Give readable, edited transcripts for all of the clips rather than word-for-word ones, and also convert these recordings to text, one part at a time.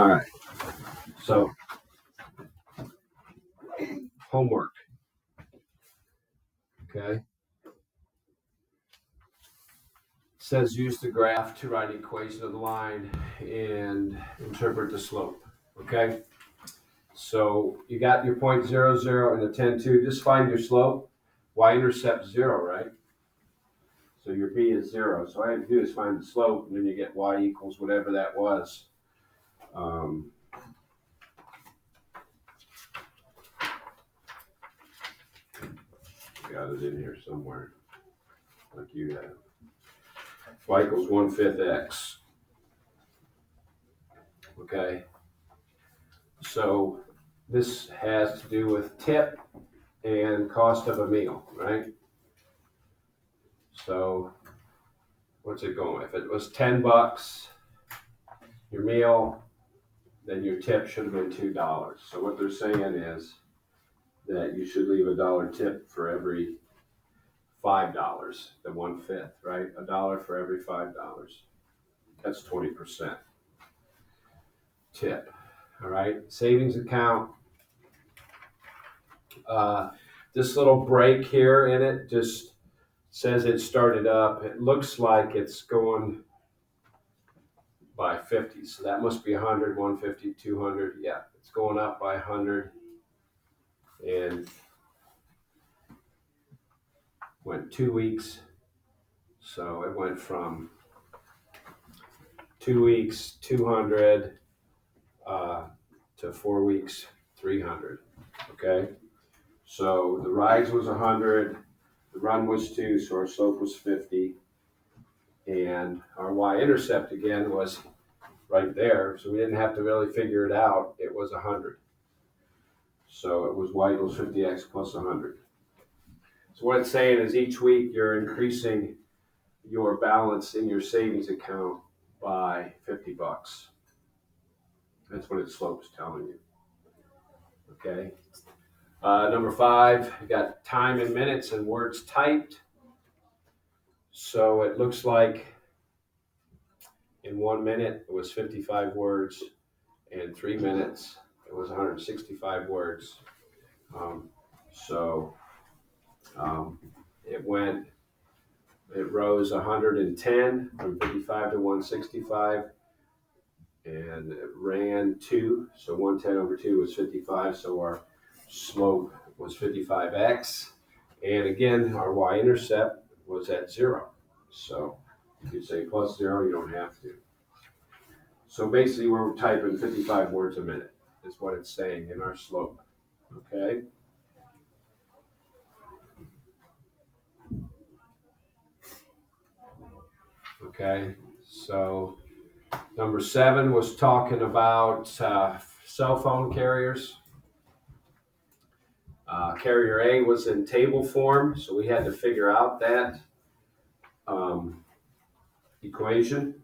All right. So homework. Okay. Says use the graph to write equation of the line and interpret the slope. Okay. So you got your point 0, 0 and a 10, 2. Just find your slope. Y-intercept 0, right? So your b is 0. So all I have to do is find the slope, and then you get y equals whatever that was. Got it in here somewhere, like you have. Y equals 1/5 x. Okay. So this has to do with tip and cost of a meal, right? So what's it going? If it was $10, your meal, then your tip should have been $2. So what they're saying is that you should leave $1 tip for every $5, the 1/5, right? $1 for every $5. That's 20% tip. All right. Savings account. This little break here in it just says it started up. It looks like it's going by 50. So that must be 100, 150, 200. Yeah, it's going up by 100 and went 2 weeks. So it went from 2 weeks, 200 to 4 weeks, 300. Okay. So the rise was 100, the run was 2, so our slope was 50. And our y-intercept again was right there, so we didn't have to really figure it out. It was 100. So it was y equals 50x plus 100. So what it's saying is each week you're increasing your balance in your savings account by $50. That's what its slope is telling you. Okay. Number 5, you got time in minutes and words typed. So it looks like in 1 minute it was 55 words. In 3 minutes it was 165 words. It rose 110 from 55 to 165, and it ran 2. So 110 over 2 was 55. So our slope was 55x. And again, our y-intercept was at 0. So if you say plus 0, you don't have to. So basically, we're typing 55 words a minute is what it's saying in our slope. Okay. Okay. So number 7 was talking about cell phone carriers. Carrier A was in table form, so we had to figure out that equation.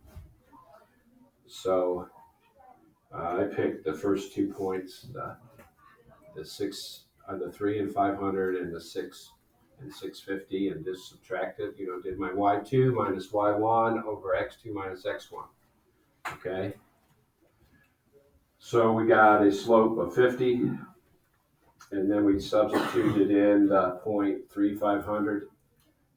So I picked the first 2 points, the 3 and 500 and the 6 and 650, and just subtracted, did my y2 minus y1 over x2 minus x1. Okay. So we got a slope of 50, and then we substituted in the 0.3500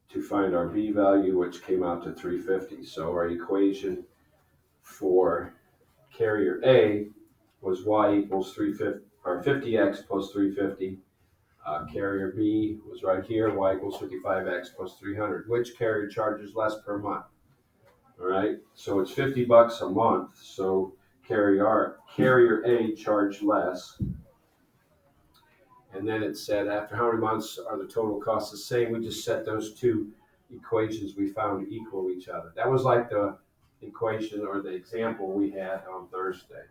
to find our b value, which came out to 350. So our equation for carrier A was y equals 350 or 50x plus 350. Carrier B was right here, y equals 55x plus 300. Which carrier charges less per month? All right, so it's $50 a month. So carrier A charged less. And then it said after how many months are the total costs the same? We just set those two equations we found equal each other. That was like the equation or the example we had on Thursday.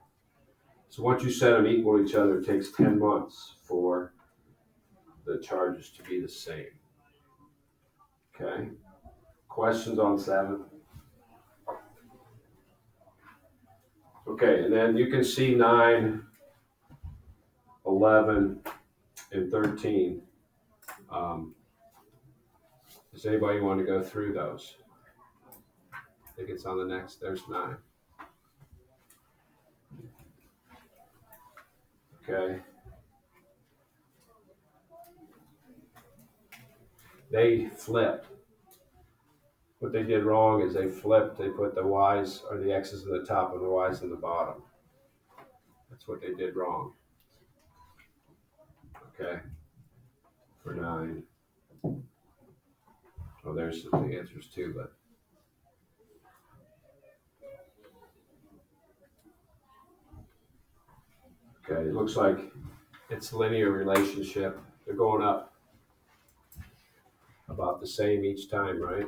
So once you set them equal to each other, it takes 10 months for the charges to be the same. Okay. Questions on 7? Okay, and then you can see 9, 11, and 13. Does anybody want to go through those? I think it's on the next. There's 9. Okay. They flipped. What they did wrong is they flipped. They put the y's or the x's in the top and the y's in the bottom. That's what they did wrong. Okay. For 9. Oh, there's the answers too, but. Okay, it looks like it's linear relationship. They're going up about the same each time, right?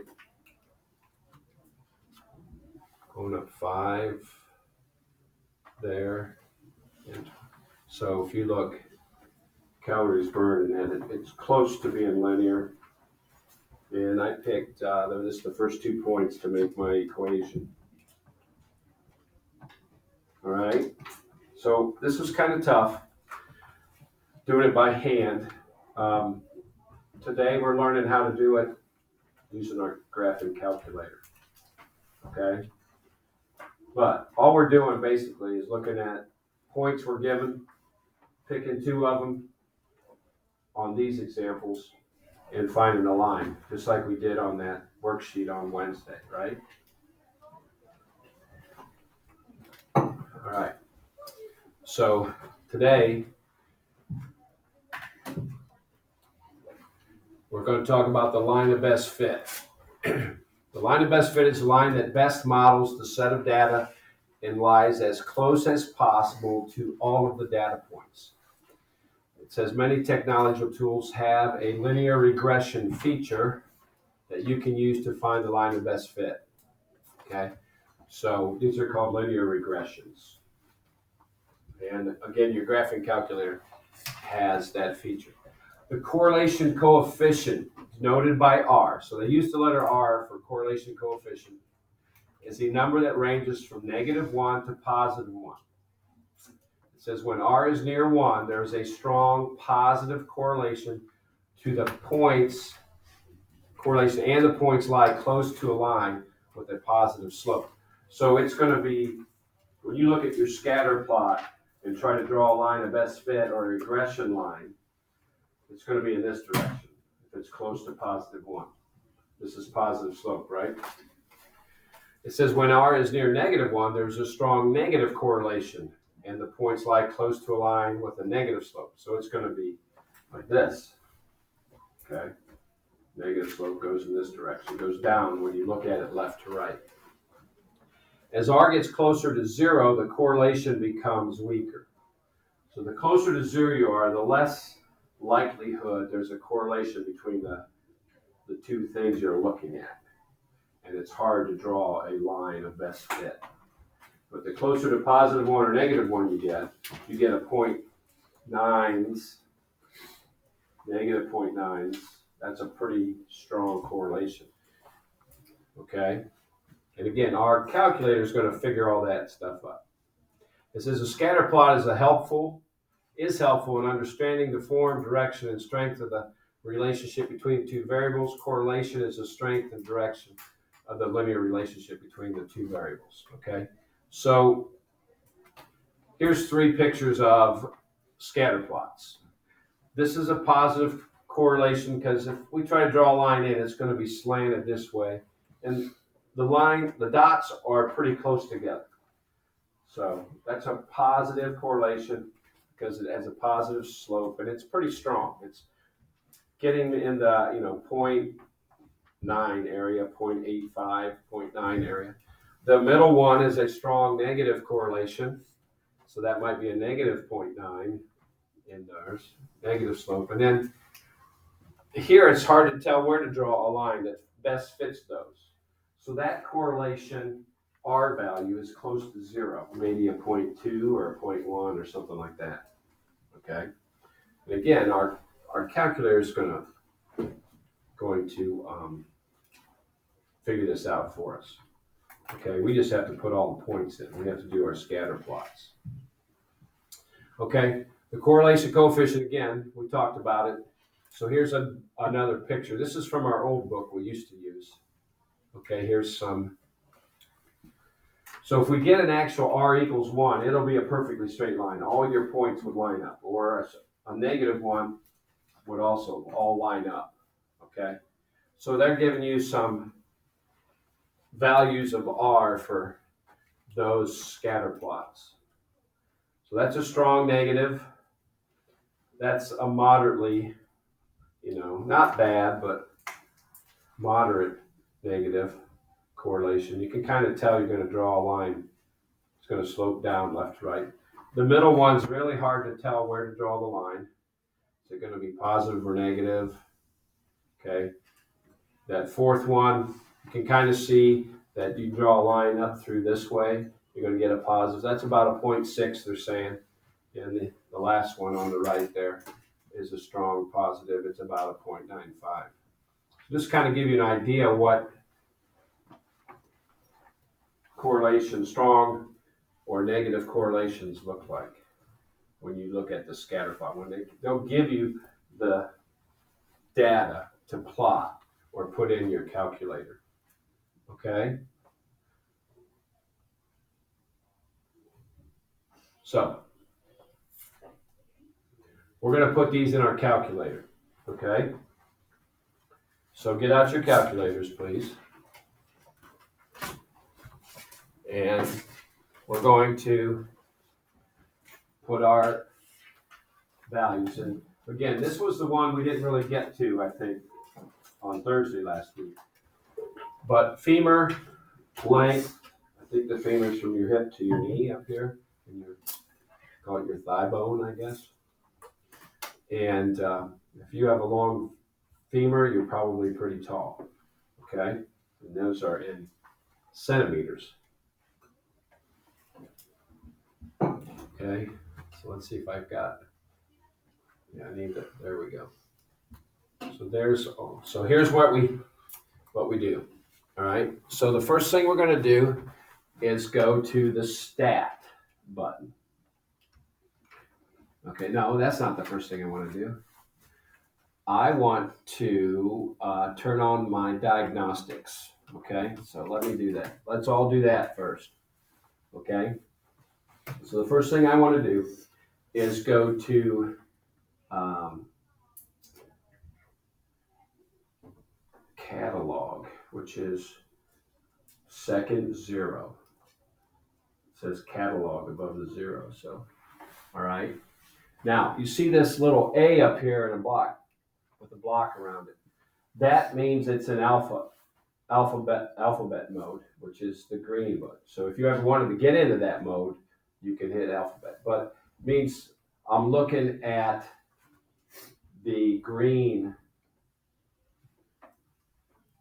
Going up 5 there. And so if you look, calories burned, and it's close to being linear. And I picked this the first 2 points to make my equation. All right. So this was kind of tough, doing it by hand. Today we're learning how to do it using our graphing calculator. Okay. But all we're doing basically is looking at points we're given, picking 2 of them on these examples, and finding a line, just like we did on that worksheet on Wednesday, right? All right. So today, we're going to talk about the line of best fit. The line of best fit is a line that best models the set of data and lies as close as possible to all of the data points. It says many technological tools have a linear regression feature that you can use to find the line of best fit. Okay, so these are called linear regressions. And again, your graphing calculator has that feature. The correlation coefficient, noted by R, so they use the letter R for correlation coefficient, is a number that ranges from -1 to +1. It says when R is near 1, there is a strong positive correlation to the points, and the points lie close to a line with a positive slope. So it's going to be, when you look at your scatter plot and try to draw a line of best fit or a regression line, it's going to be in this direction if it's close to +1. This is positive slope, right? It says when R is near -1, there's a strong negative correlation and the points lie close to a line with a negative slope. So it's going to be like this. Okay? Negative slope goes in this direction, goes down when you look at it left to right. As R gets closer to 0, the correlation becomes weaker. So the closer to 0 you are, the less likelihood there's a correlation between the 2 things you're looking at. And it's hard to draw a line of best fit. But the closer to +1 or -1 you get a 0.9s, -0.9s. That's a pretty strong correlation. Okay? And again, our calculator is going to figure all that stuff up. It says a scatter plot is helpful in understanding the form, direction, and strength of the relationship between 2 variables. Correlation is the strength and direction of the linear relationship between the 2 variables. Okay? So here's 3 pictures of scatter plots. This is a positive correlation because if we try to draw a line in, it's going to be slanted this way. And the dots are pretty close together. So that's a positive correlation because it has a positive slope and it's pretty strong. It's getting in the 0.9 area, 0.85, 0.9 area. The middle one is a strong negative correlation. So that might be a -0.9 in theirs, negative slope. And then here it's hard to tell where to draw a line that best fits those. So that correlation, R value, is close to 0, maybe a 0.2 or a 0.1 or something like that. Okay? And again, our calculator is going to figure this out for us. Okay, we just have to put all the points in. We have to do our scatter plots. Okay, the correlation coefficient, again, we talked about it. So here's another picture. This is from our old book we used to use. Okay, here's some So if we get an actual r equals 1, it'll be a perfectly straight line. All your points would line up. Or a negative 1 would also all line up, okay? So they're giving you some values of r for those scatter plots. So that's a strong negative. That's a moderately, not bad, but moderate negative correlation. You can kind of tell you're going to draw a line. It's going to slope down left to right. The middle one's really hard to tell where to draw the line. Is it going to be positive or negative? Okay. That fourth one, you can kind of see that you draw a line up through this way. You're going to get a positive. That's about a 0.6, they're saying. And the last one on the right there is a strong positive. It's about a 0.95. Just kind of give you an idea what correlation, strong or negative correlations look like when you look at the scatter plot. When they'll give you the data to plot or put in your calculator. Okay? So, we're going to put these in our calculator. Okay? So get out your calculators, please. And we're going to put our values in. Again, this was the one we didn't really get to, I think, on Thursday last week. But femur length, I think the femur is from your hip to your knee up here, and call it your thigh bone, I guess. And if you have a long femur, you're probably pretty tall, okay? And those are in centimeters. Okay, so let's see if I've got, I need that, there we go. So here's what we do, all right? So the first thing we're gonna do is go to the stat button. Okay, no, that's not the first thing I wanna do. I want to turn on my diagnostics, okay? So let me do that. Let's all do that first, okay? So the first thing I want to do is go to catalog, which is second 0. It says catalog above the 0, so, all right. Now, you see this little A up here in a block, with a block around it. That means it's an alphabet mode, which is the green mode. So if you ever wanted to get into that mode, you can hit alphabet. But it means I'm looking at the green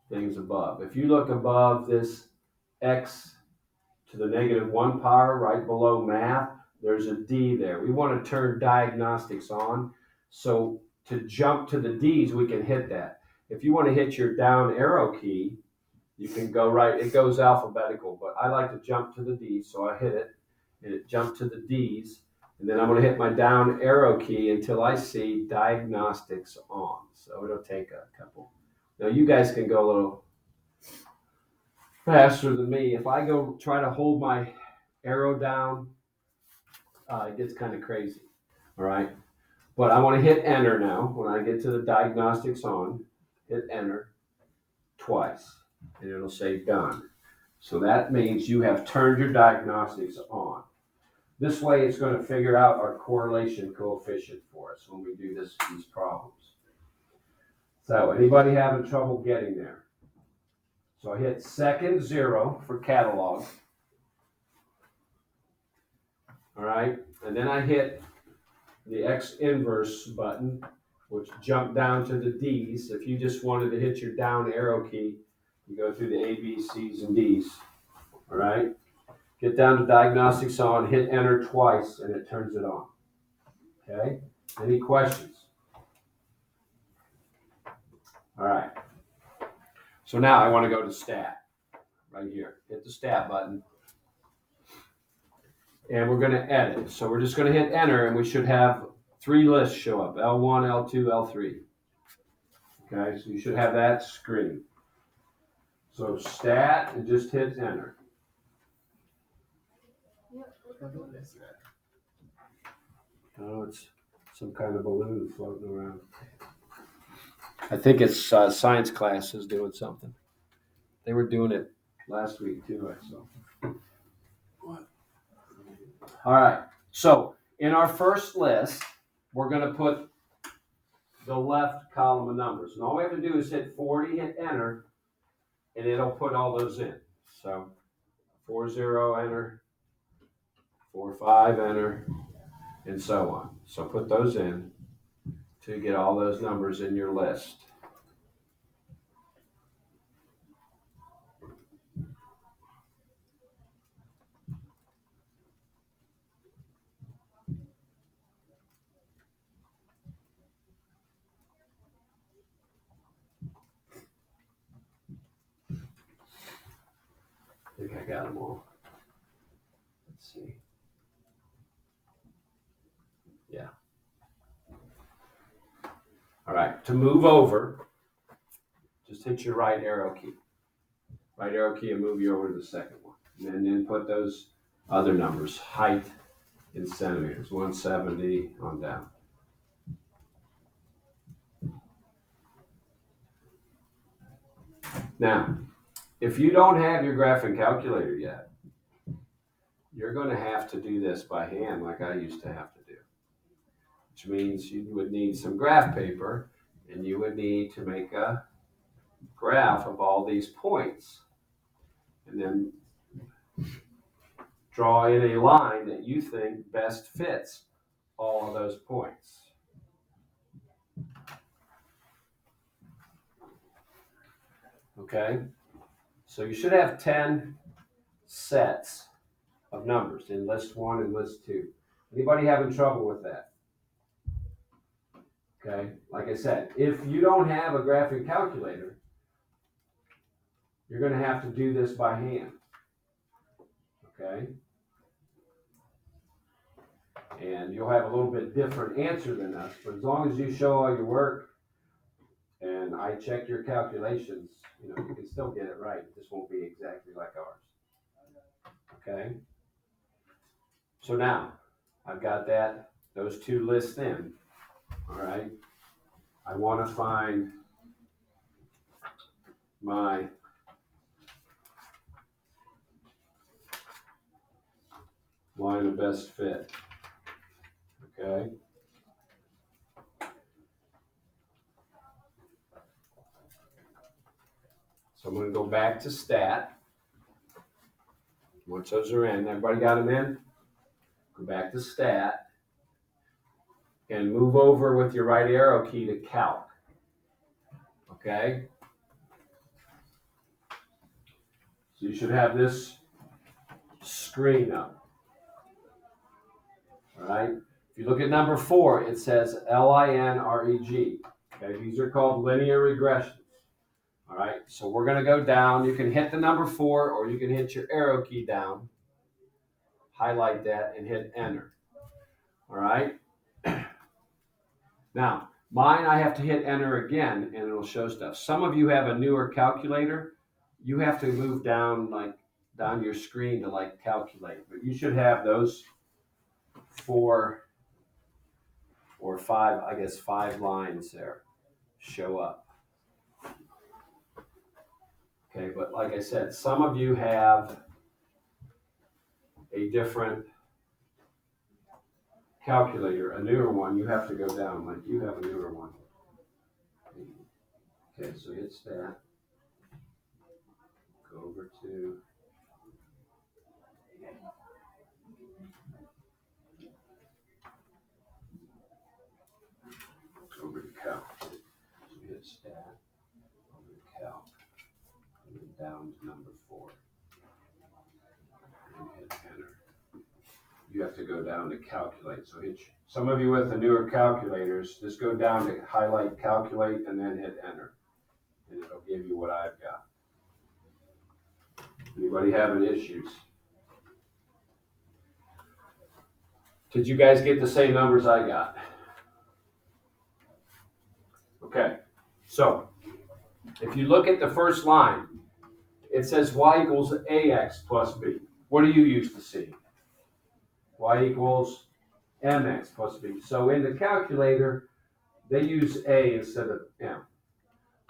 things above. If you look above this x to the -1 power right below math, there's a D there. We want to turn diagnostics on. So to jump to the D's, we can hit that. If you want to hit your down arrow key, you can go right. It goes alphabetical, but I like to jump to the D's, so I hit it, and it jumped to the D's. And then I'm going to hit my down arrow key until I see diagnostics on. So it'll take a couple. Now you guys can go a little faster than me. If I go try to hold my arrow down, it gets kind of crazy. All right. But I want to hit enter now. When I get to the diagnostics on, hit enter twice, and it'll say done. So that means you have turned your diagnostics on. This way it's going to figure out our correlation coefficient for us when we do these problems. So anybody having trouble getting there? So I hit second 0 for catalog. All right, and then I hit the X inverse button, which jumped down to the D's. If you just wanted to hit your down arrow key, you go through the A, B, C's, and D's. All right, get down to diagnostics on, hit enter twice, and it turns it on. Okay, any questions? All right, so now I want to go to stat, right here. Hit the stat button. And we're going to edit. So we're just going to hit enter, and we should have 3 lists show up, L1, L2, L3. Okay, so you should have that screen. So stat, and just hit enter. What is that? Oh, it's some kind of balloon floating around. I think it's science class is doing something. They were doing it last week too, I saw. What? All right. So in our first list, we're going to put the left column of numbers. And all we have to do is hit 40, hit enter, and it'll put all those in. So 40, enter, 45, enter, and so on. So put those in to get all those numbers in your list. I think I got them all. Let's see. Yeah. All right. To move over, just hit your right arrow key. Right arrow key and move you over to the second one. And then put those other numbers, height in centimeters, 170 on down. Now, if you don't have your graphing calculator yet, you're going to have to do this by hand like I used to have to do, which means you would need some graph paper and you would need to make a graph of all these points and then draw in a line that you think best fits all of those points. Okay, so you should have 10 sets of numbers in list 1 and list 2. Anybody having trouble with that? Okay, like I said, if you don't have a graphing calculator, you're going to have to do this by hand. Okay, and you'll have a little bit different answer than us, but as long as you show all your work and I check your calculations, you can still get it right. It just won't be exactly like ours. Okay, so now I've got those two lists in. All right, I want to find my line of best fit. Okay. So I'm going to go back to stat. Once those are in, everybody got them in? Go back to stat and move over with your right arrow key to calc. Okay? So you should have this screen up. All right? If you look at number 4, it says LINREG. Okay, these are called linear regressions. All right, so we're going to go down. You can hit the number 4 or you can hit your arrow key down, highlight that, and hit enter. All right? Now, mine, I have to hit enter again, and it'll show stuff. Some of you have a newer calculator. You have to move down your screen to calculate. But you should have those 4 or 5, I guess 5 lines there show up. Okay, but like I said, some of you have a different calculator, a newer one. You have to go down, like you have a newer one. Okay, so hit stat. Go over to calc. So hit stat, over to calc, and then down to number 4. And hit enter. You have to go down to calculate. So some of you with the newer calculators, just go down to highlight calculate and then hit enter. And it'll give you what I've got. Anybody having issues? Did you guys get the same numbers I got? Okay, so if you look at the first line, it says y equals ax plus b. What are you used to seeing? y equals mx plus b. So in the calculator, they use a instead of m.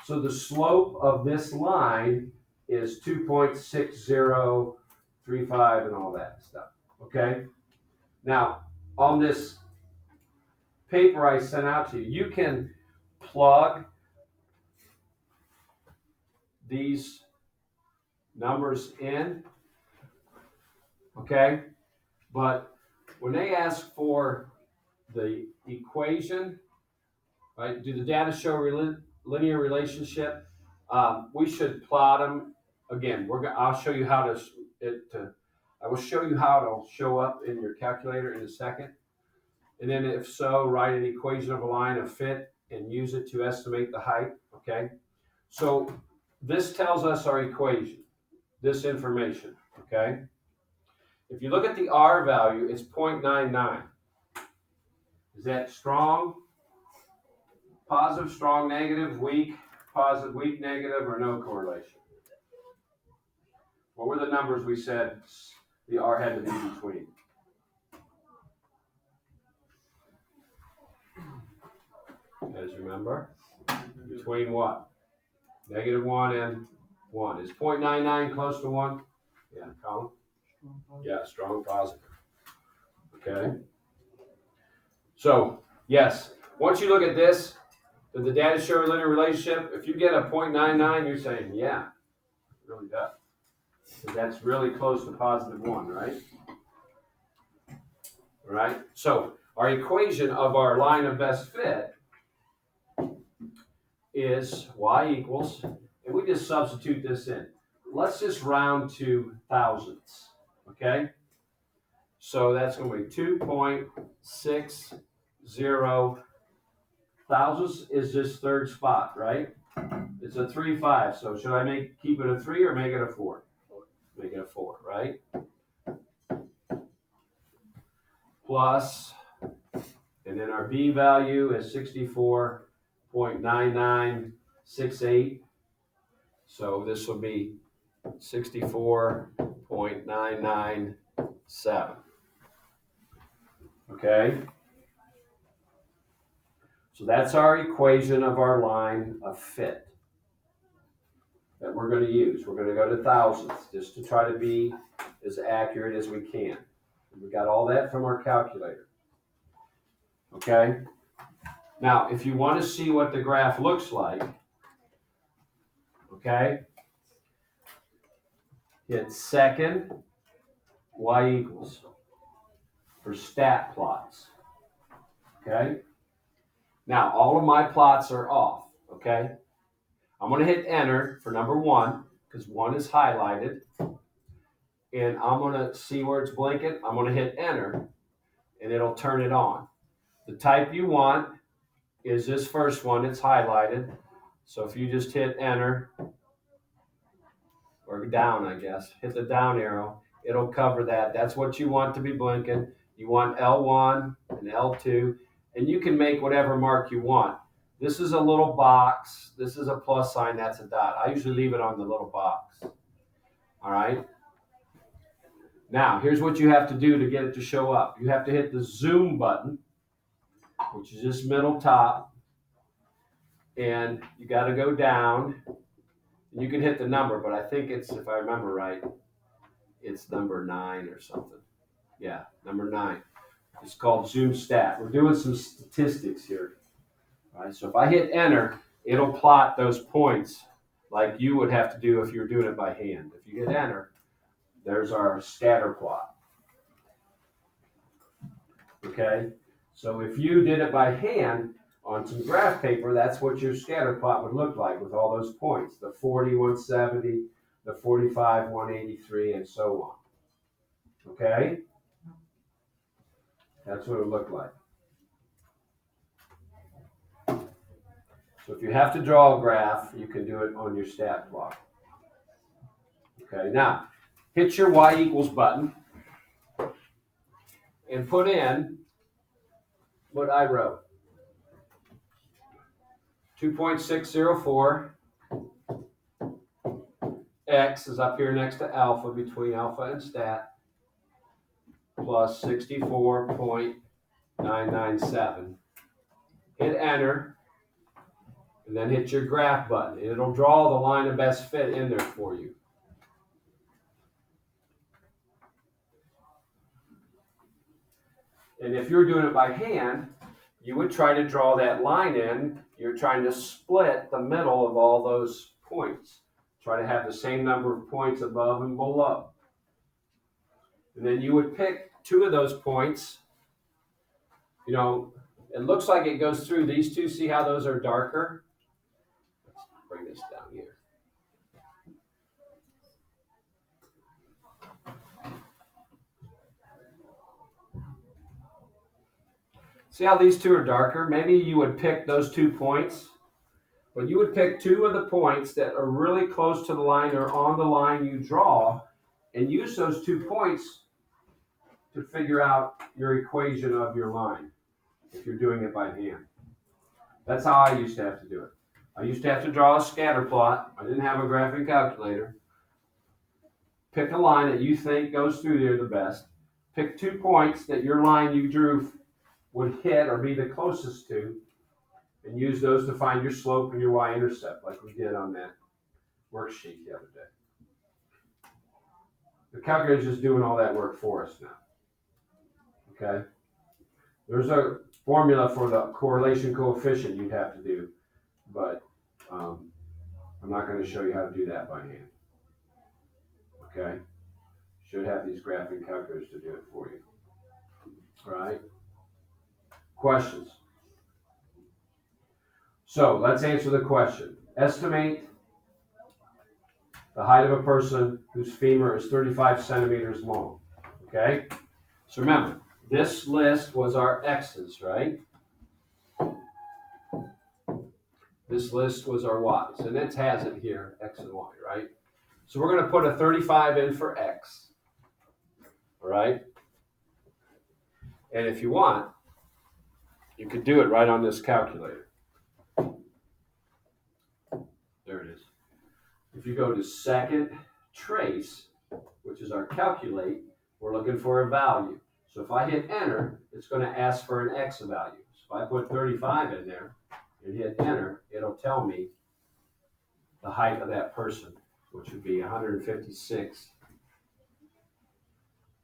So the slope of this line is 2.6035 and all that stuff, okay? Now, on this paper I sent out to you, you can plug these numbers in, okay? But when they ask for the equation, right, do the data show linear relationship? We should plot them. Again, I'll show you how I will show you how it'll show up in your calculator in a second. And then if so, write an equation of a line of fit and use it to estimate the height, okay? So this tells us our equation, this information, okay? If you look at the R value, it's 0.99. Is that strong, positive, strong, negative, weak, positive, weak, negative, or no correlation? What were the numbers we said the R had to be between? You guys remember? Between what? -1 and 1. Is 0.99 close to 1? Yeah, Colin? Yeah, strong positive. Okay. So, yes, once you look at this, did the data show a linear relationship? If you get a 0.99, you're saying, yeah, it really does. So that's really close to +1, right? All right. So our equation of our line of best fit is y equals, and we just substitute this in. Let's just round to thousandths, okay? So that's going to be 2.60 thousandths is this third spot, right? It's a 3/5. So should I keep it a 3 or make it a 4? Make it a 4, right? Plus, and then our B value is 64.9968. So this will be 64.997. Okay? So that's our equation of our line of fit that we're going to use. We're going to go to thousandths just to try to be as accurate as we can. We got all that from our calculator. Okay? Now, if you want to see what the graph looks like, okay, hit second, y equals for stat plots. Okay? Now, all of my plots are off. Okay? I'm going to hit enter for number 1 because 1 is highlighted. And I'm going to see where it's blinking. I'm going to hit enter and it'll turn it on. The type you want is this first one. It's highlighted. So if you just hit enter, or down, I guess, hit the down arrow, it'll cover that. That's what you want to be blinking. You want L1 and L2, and you can make whatever mark you want. This is a little box. This is a plus sign. That's a dot. I usually leave it on the little box. All right. Now, here's what you have to do to get it to show up. You have to hit the zoom button, which is this middle top, and you got to go down. You can hit the number, but I think it's, if I remember right, it's number 9 or something. Yeah, number 9. It's called Zoom Stat. We're doing some statistics here. All right, so if I hit enter, it'll plot those points like you would have to do if you were doing it by hand. If you hit enter, there's our scatter plot. Okay, so if you did it by hand on some graph paper, that's what your scatter plot would look like with all those points, the 40, 170, the 45, 183, and so on. Okay? That's what it would look like. So if you have to draw a graph, you can do it on your stat plot. Okay, now, hit your y equals button and put in what I wrote. 2.604. X is up here next to alpha, between alpha and stat. plus 64.997. Hit enter, and then hit your graph button. And it'll draw the line of best fit in there for you. And if you're doing it by hand, you would try to draw that line in. You're trying to split the middle of all those points. Try to have the same number of points above and below. And then you would pick two of those points. You know, it looks like it goes through these two. See how those are darker? Let's bring this down here. See how these two are darker? Maybe you would pick those 2 points, but you would pick two of the points that are really close to the line or on the line you draw, and use those 2 points to figure out your equation of your line if you're doing it by hand. That's how I used to have to do it. I used to have to draw a scatter plot. I didn't have a graphing calculator. Pick a line that you think goes through there the best. Pick 2 points that your line you drew would hit or be the closest to, and use those to find your slope and your y-intercept like we did on that worksheet the other day. The calculator is just doing all that work for us now. Okay? There's a formula for the correlation coefficient you'd have to do, but I'm not going to show you how to do that by hand. Okay? Should have these graphing calculators to do it for you. All right? Questions? So let's answer the question. Estimate the height of a person whose femur is 35 centimeters long. Okay? So remember, this list was our X's, right? This list was our Y's, and it has it here, X and Y, right? So we're going to put a 35 in for X, all right? And if you want, you could do it right on this calculator. There it is. If you go to second trace, which is our calculate, we're looking for a value. So if I hit enter, it's going to ask for an X value. So if I put 35 in there and hit enter, it'll tell me the height of that person, which would be 156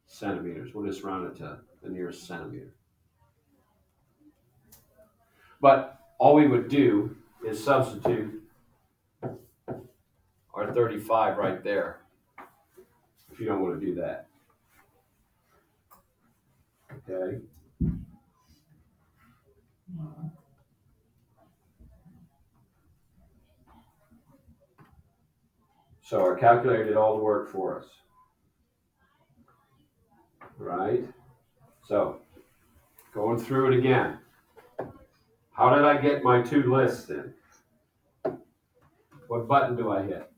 centimeters. We'll just round it to the nearest centimeter. But all we would do is substitute our 35 right there, if you don't want to do that. Okay. So our calculator did all the work for us. Right? So, going through it again. How did I get my two lists in? What button do I hit?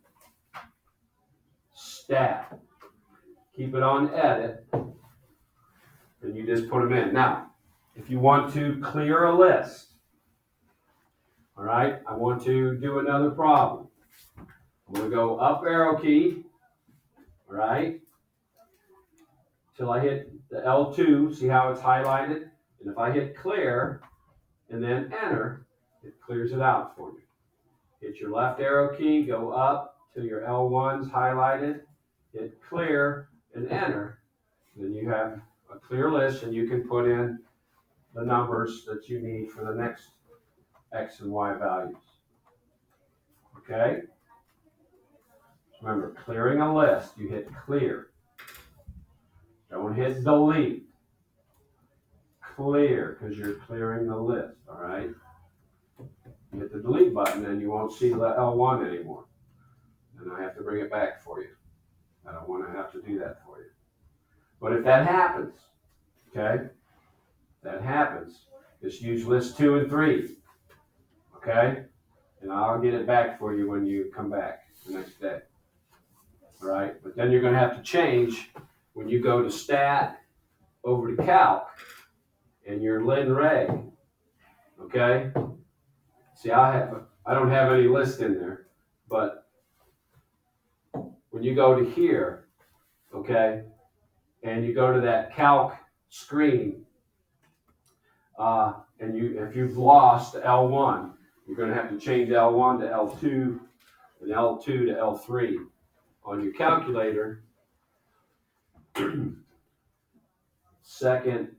Stat. Keep it on edit. And you just put them in. Now, if you want to clear a list, all right, I want to do another problem. I'm going to go up arrow key, all right, till I hit the L2. See how it's highlighted? And if I hit clear and then enter, it clears it out for me. Hit your left arrow key, go up till your L1's highlighted, hit clear and enter. Then you have a clear list and you can put in the numbers that you need for the next X and Y values. Okay? Remember, clearing a list, you hit clear. Don't hit delete. Clear, because you're clearing the list, all right? You hit the delete button and you won't see the L1 anymore. And I have to bring it back for you. I don't want to have to do that for you. But if that happens, okay, that happens, just use list 2 and 3, okay? And I'll get it back for you when you come back the next day. All right, but then you're going to have to change when you go to stat over to calc and your Lin Ray. Okay. See, I don't have any list in there, but when you go to here, okay, and you go to that calc screen, and if you've lost L1, you're going to have to change L1 to L2 and L2 to L3 on your calculator. Second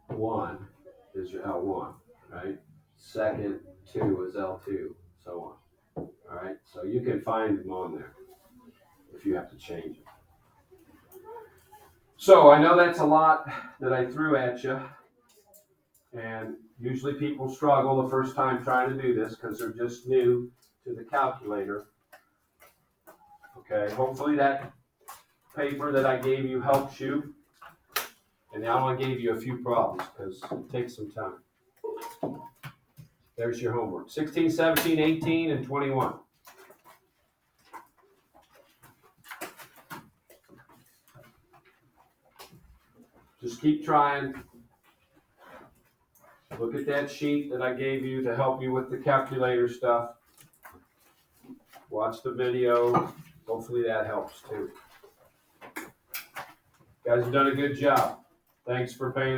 one is your L1, right? Second two is L2, so on. All right, so you can find them on there if you have to change it. So I know that's a lot that I threw at you, and usually people struggle the first time trying to do this because they're just new to the calculator. Okay, hopefully that paper that I gave you helps you. And now I gave you a few problems because it takes some time. There's your homework. 16, 17, 18, and 21. Just keep trying. Look at that sheet that I gave you to help you with the calculator stuff. Watch the video. Hopefully that helps too. You guys have done a good job. Thanks for paying